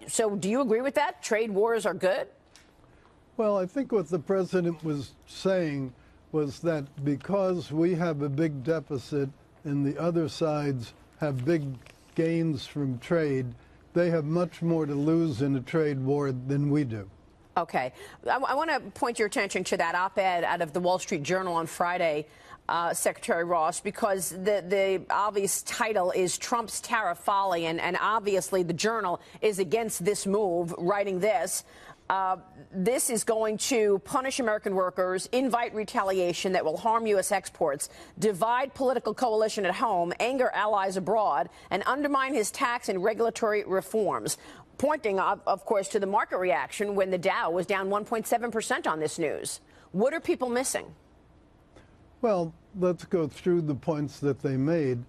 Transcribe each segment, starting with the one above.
So do you agree with that? Trade wars are good? Well, I think what the president was saying was that because we have a big deficit and the other sides have big gains from trade, they have much more to lose in a trade war than we do. Okay. I want to point your attention to that op-ed out of the Wall Street Journal on Friday, Secretary Ross, because the obvious title is Trump's Tariff Folly, and obviously the Journal is against this move, writing this. This is going to punish American workers, invite retaliation that will harm U.S. exports, divide political coalition at home, anger allies abroad, and undermine his tax and regulatory reforms. Pointing, of course, to the market reaction when the Dow was down 1.7% on this news. What are people missing? Well, let's go through the points that they made.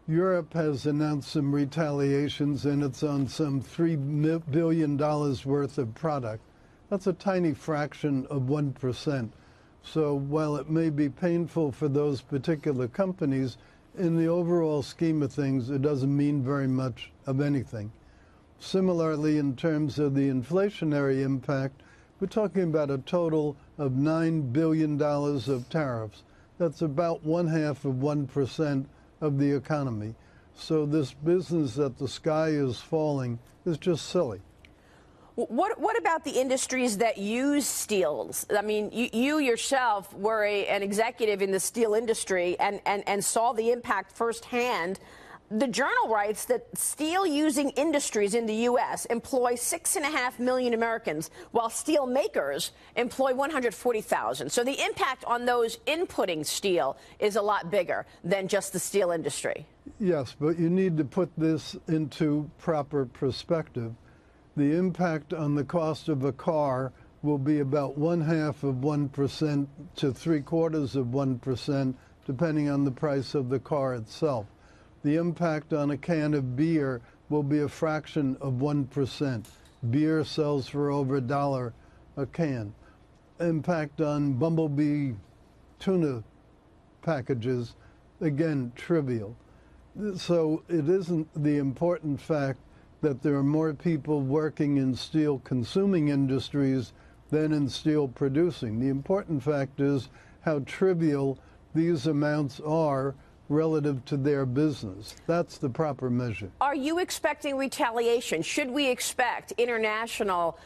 Europe has announced some retaliations, and it's on some $3 billion worth of product. That's a tiny fraction of 1%. So while it may be painful for those particular companies, in the overall scheme of things, it doesn't mean very much of anything. Similarly, in terms of the inflationary impact, we're talking about a total of $9 billion of tariffs. That's about 0.5% of the economy. So this business that the sky is falling is just silly. What about the industries that use steels? I mean, you yourself were an executive in the steel industry and saw the impact firsthand. The Journal writes that steel-using industries in the U.S. employ 6.5 million Americans, while steel makers employ 140,000. So the impact on those inputting steel is a lot bigger than just the steel industry. Yes, but you need to put this into proper perspective. The impact on the cost of a car will be about 0.5% to 0.75%, depending on the price of the car itself. The impact on a can of beer will be a fraction of 1%. Beer sells for over $1 a can. Impact on bumblebee tuna packages, again, trivial. So it isn't the important fact that there are more people working in steel consuming industries than in steel producing. The important fact is how trivial these amounts are relative to their business. That's the proper measure. Are you expecting retaliation? Should we expect international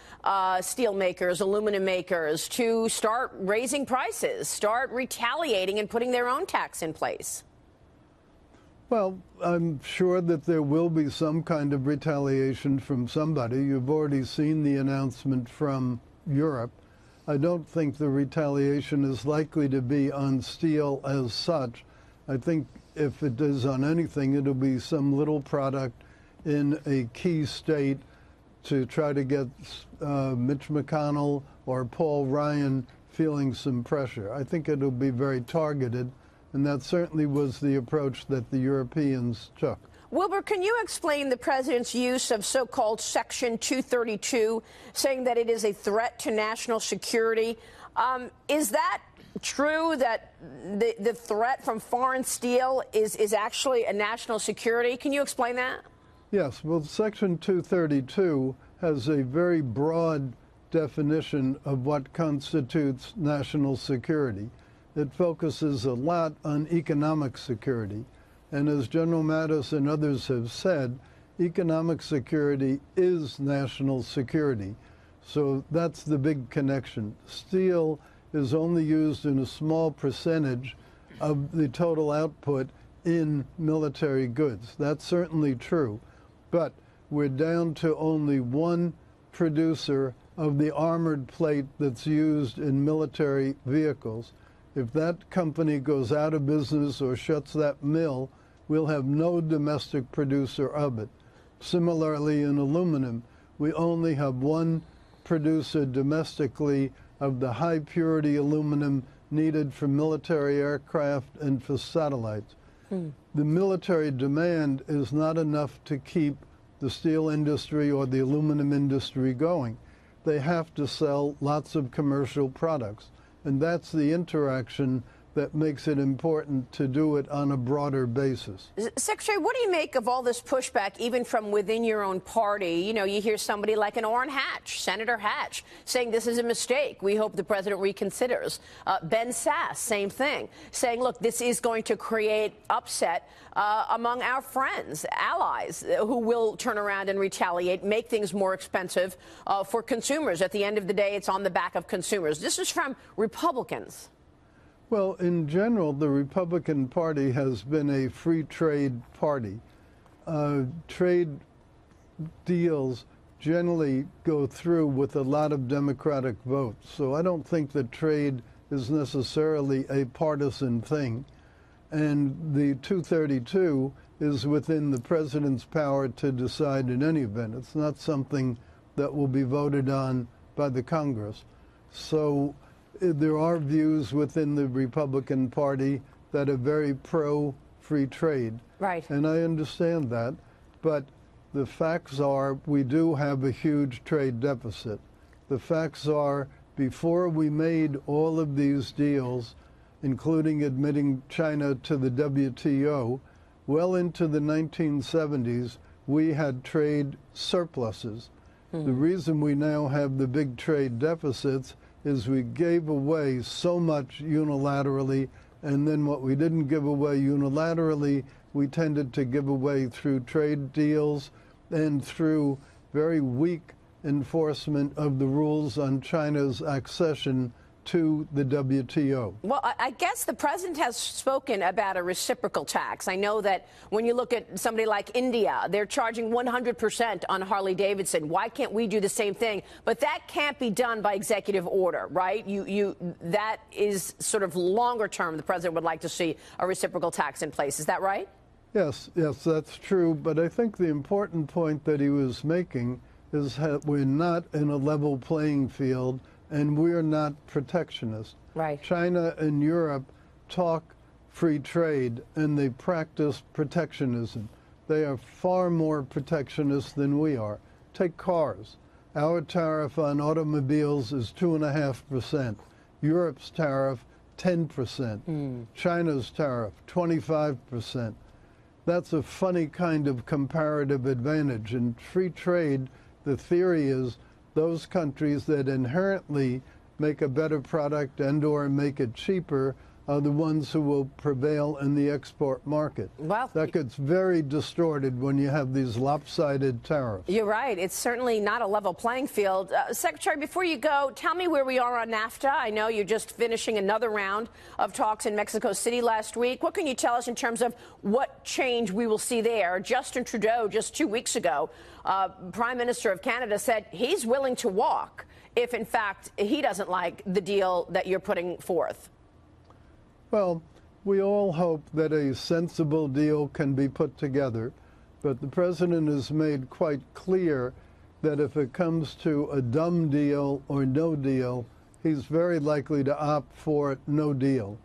steel makers, aluminum makers to start raising prices, start retaliating and putting their own tax in place? Well, I'm sure that there will be some kind of retaliation from somebody. You've already seen the announcement from Europe. I don't think the retaliation is likely to be on steel as such. I think if it is on anything, it'll be some little product in a key state to try to get Mitch McConnell or Paul Ryan feeling some pressure. I think it'll be very targeted, and that certainly was the approach that the Europeans took. Wilbur, can you explain the president's use of so-called Section 232, saying that it is a threat to national security? Is that true, that the threat from foreign steel is actually a national security? Can you explain that? Yes. Well, Section 232 has a very broad definition of what constitutes national security. It focuses a lot on economic security. And as General Mattis and others have said, economic security is national security. So that's the big connection. Steel is only used in a small percentage of the total output in military goods. That's certainly true. But we're down to only one producer of the armored plate that's used in military vehicles. If that company goes out of business or shuts that mill, we'll have no domestic producer of it. Similarly, in aluminum, we only have one producer domestically of the high-purity aluminum needed for military aircraft and for satellites. The military demand is not enough to keep the steel industry or the aluminum industry going. They have to sell lots of commercial products. And that's the interaction that makes it important to do it on a broader basis. Secretary, what do you make of all this pushback, even from within your own party? You know, you hear somebody like an Orrin Hatch, Senator Hatch, saying this is a mistake. We hope the president reconsiders. Ben Sasse, same thing, saying, look, this is going to create upset among our friends, allies, who will turn around and retaliate, make things more expensive for consumers. At the end of the day, it's on the back of consumers. This is from Republicans. Well, in general, the Republican Party has been a free trade party. Trade deals generally go through with a lot of Democratic votes. So I don't think that trade is necessarily a partisan thing. And the 232 is within the president's power to decide in any event. It's not something that will be voted on by the Congress. So there are views within the Republican Party that are very pro-free trade. Right. And I understand that. But the facts are we do have a huge trade deficit. The facts are before we made all of these deals, including admitting China to the WTO, well into the 1970s, we had trade surpluses. The reason we now have the big trade deficits is we gave away so much unilaterally, and then what we didn't give away unilaterally, we tended to give away through trade deals and through very weak enforcement of the rules on China's accession to the WTO. Well, I guess the president has spoken about a reciprocal tax. I know that when you look at somebody like India, they're charging 100% on Harley Davidson. Why can't we do the same thing? But that can't be done by executive order, right? That is sort of longer term. The president would like to see a reciprocal tax in place. Is that right? Yes, that's true. But I think the important point that he was making is that we're not in a level playing field, and we're not protectionist. Right. China and Europe talk free trade, and they practice protectionism. They are far more protectionist than we are. Take cars. Our tariff on automobiles is 2.5%. Europe's tariff, 10%. China's tariff, 25%. That's a funny kind of comparative advantage. In free trade, the theory is those countries that inherently make a better product and or make it cheaper are the ones who will prevail in the export market. Well, that gets very distorted when you have these lopsided tariffs. You're right. It's certainly not a level playing field. Secretary, before you go, tell me where we are on NAFTA. I know you're just finishing another round of talks in Mexico City last week. What can you tell us in terms of what change we will see there? Justin Trudeau, just 2 weeks ago, Prime Minister of Canada, said he's willing to walk if, in fact, he doesn't like the deal that you're putting forth. Well, we all hope that a sensible deal can be put together, but the president has made quite clear that if it comes to a dumb deal or no deal, he's very likely to opt for no deal.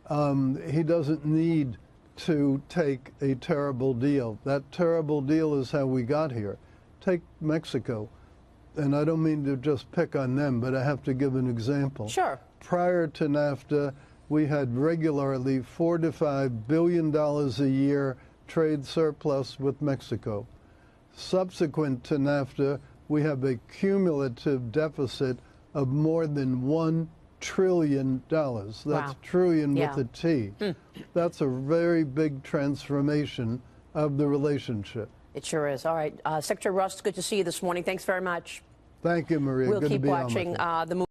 He doesn't need to take a terrible deal. That terrible deal is how we got here. Take Mexico, and I don't mean to just pick on them, but I have to give an example. Sure. Prior to NAFTA, we had regularly $4 to $5 billion a year trade surplus with Mexico. Subsequent to NAFTA, we have a cumulative deficit of more than $1 trillion. That's wow. trillion with a T. That's a very big transformation of the relationship. It sure is. All right. Secretary Ross, good to see you this morning. Thanks very much. Thank you, Maria. We'll Good keep to be watching on with you. the